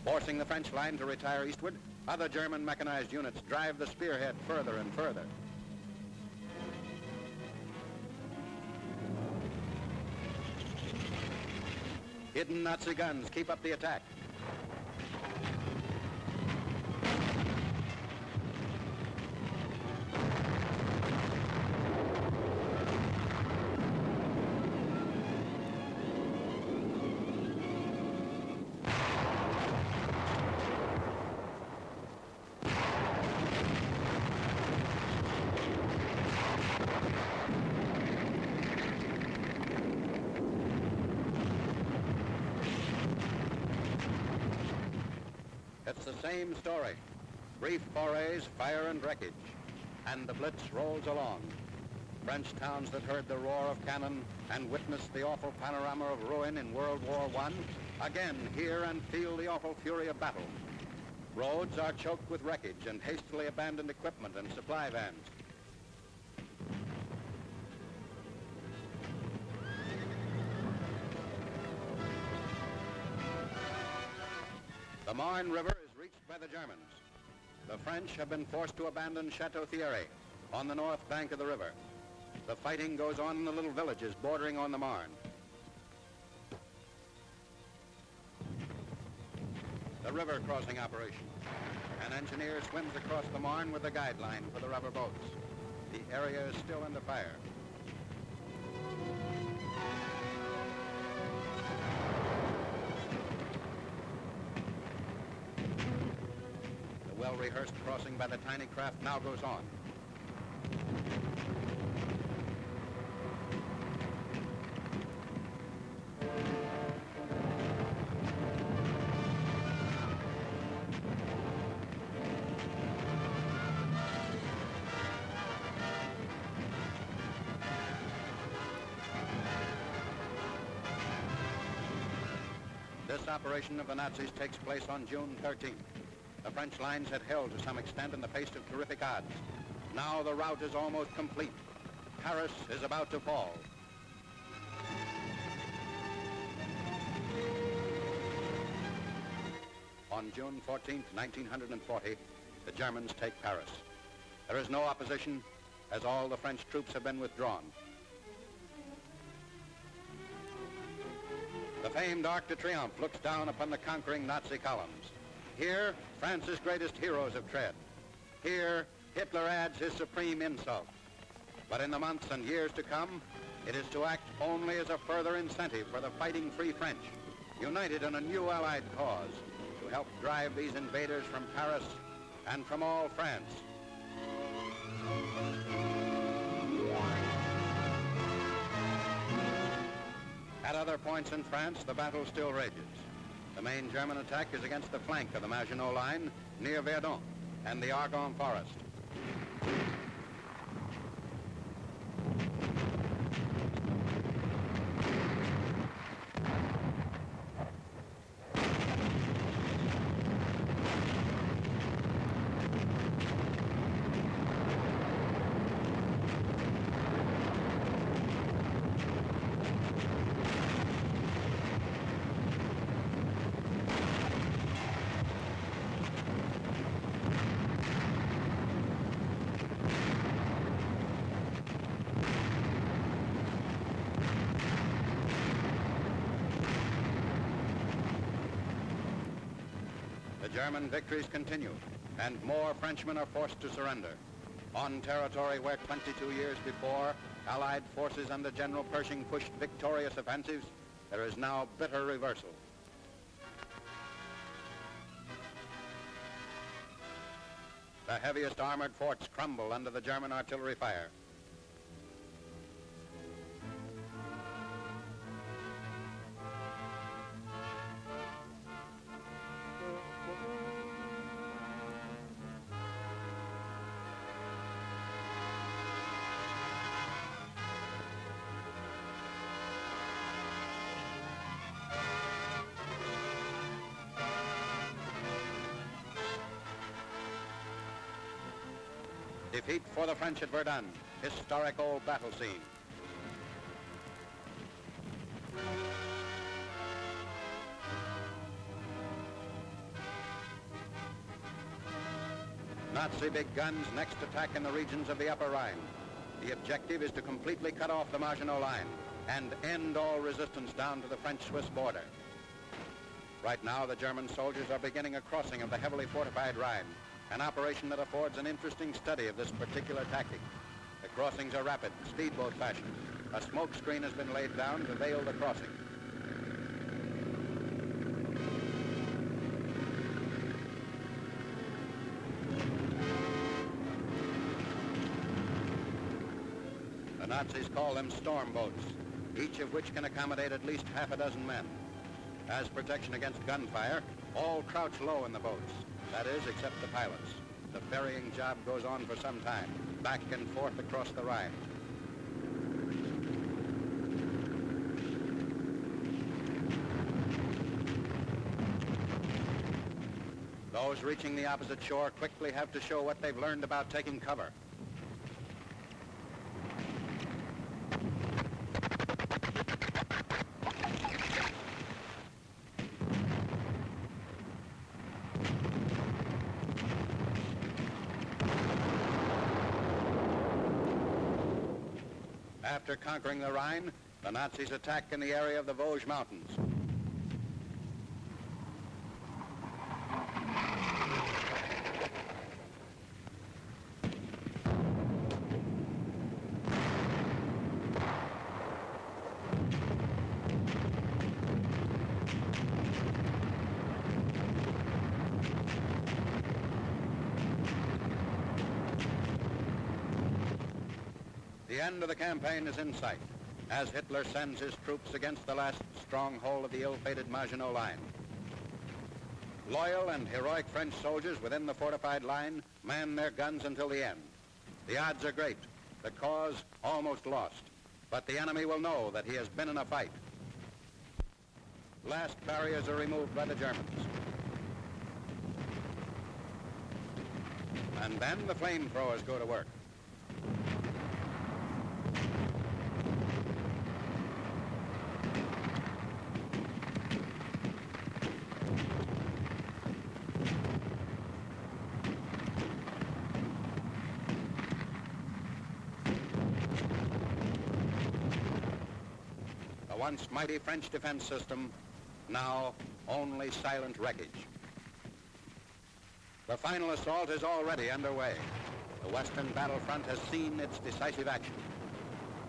Forcing the French line to retire eastward, other German mechanized units drive the spearhead further and further. Hidden Nazi guns keep up the attack. It's the same story. Brief forays, fire and wreckage. And the Blitz rolls along. French towns that heard the roar of cannon and witnessed the awful panorama of ruin in World War I, again hear and feel the awful fury of battle. Roads are choked with wreckage and hastily abandoned equipment and supply vans. The Marne River is reached by the Germans. The French have been forced to abandon Chateau Thierry on the north bank of the river. The fighting goes on in the little villages bordering on the Marne. The river crossing operation. An engineer swims across the Marne with a guideline for the rubber boats. The area is still under fire. Well-rehearsed crossing by the tiny craft now goes on. This operation of the Nazis takes place on June 13th. The French lines had held to some extent in the face of terrific odds. Now the rout is almost complete. Paris is about to fall. On June 14th, 1940, the Germans take Paris. There is no opposition, as all the French troops have been withdrawn. The famed Arc de Triomphe looks down upon the conquering Nazi columns. Here, France's greatest heroes have tread. Here, Hitler adds his supreme insult. But in the months and years to come, it is to act only as a further incentive for the fighting Free French, united in a new Allied cause, to help drive these invaders from Paris and from all France. At other points in France, the battle still rages. The main German attack is against the flank of the Maginot Line near Verdun and the Argonne Forest. The German victories continue, and more Frenchmen are forced to surrender. On territory where 22 years before, Allied forces under General Pershing pushed victorious offensives, there is now bitter reversal. The heaviest armored forts crumble under the German artillery fire. Defeat for the French at Verdun, historic old battle scene. Nazi big guns next attack in the regions of the Upper Rhine. The objective is to completely cut off the Maginot Line and end all resistance down to the French-Swiss border. Right now, the German soldiers are beginning a crossing of the heavily fortified Rhine, an operation that affords an interesting study of this particular tactic. The crossings are rapid, speedboat fashion. A smoke screen has been laid down to veil the crossing. The Nazis call them storm boats, each of which can accommodate at least half a dozen men. As protection against gunfire, all crouch low in the boats. That is, except the pilots. The ferrying job goes on for some time, back and forth across the Rhine. Those reaching the opposite shore quickly have to show what they've learned about taking cover. After conquering the Rhine, the Nazis attack in the area of the Vosges Mountains. The end of the campaign is in sight, as Hitler sends his troops against the last stronghold of the ill-fated Maginot Line. Loyal and heroic French soldiers within the fortified line man their guns until the end. The odds are great, the cause almost lost, but the enemy will know that he has been in a fight. Last barriers are removed by the Germans. And then the flamethrowers go to work. Once mighty French defense system, now only silent wreckage. The final assault is already underway. The Western battlefront has seen its decisive action.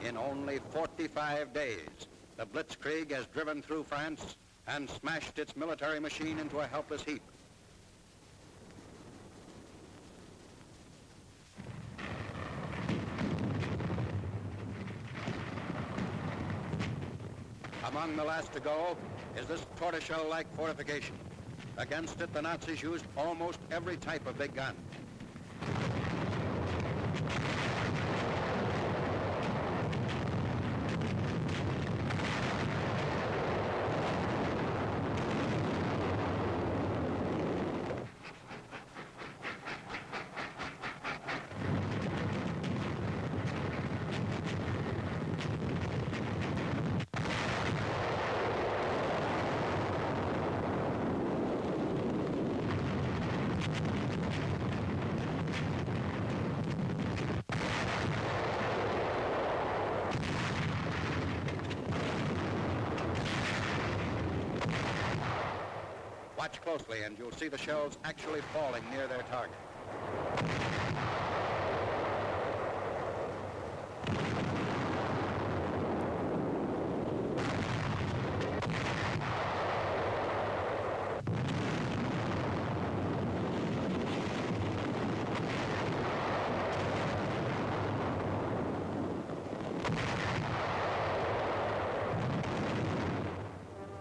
In only 45 days, the blitzkrieg has driven through France and smashed its military machine into a helpless heap. Among the last to go is this tortoiseshell-like fortification. Against it, the Nazis used almost every type of big gun. Watch closely and you'll see the shells actually falling near their target.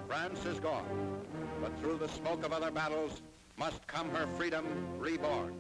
France is gone, but through the smoke of other battles must come her freedom reborn.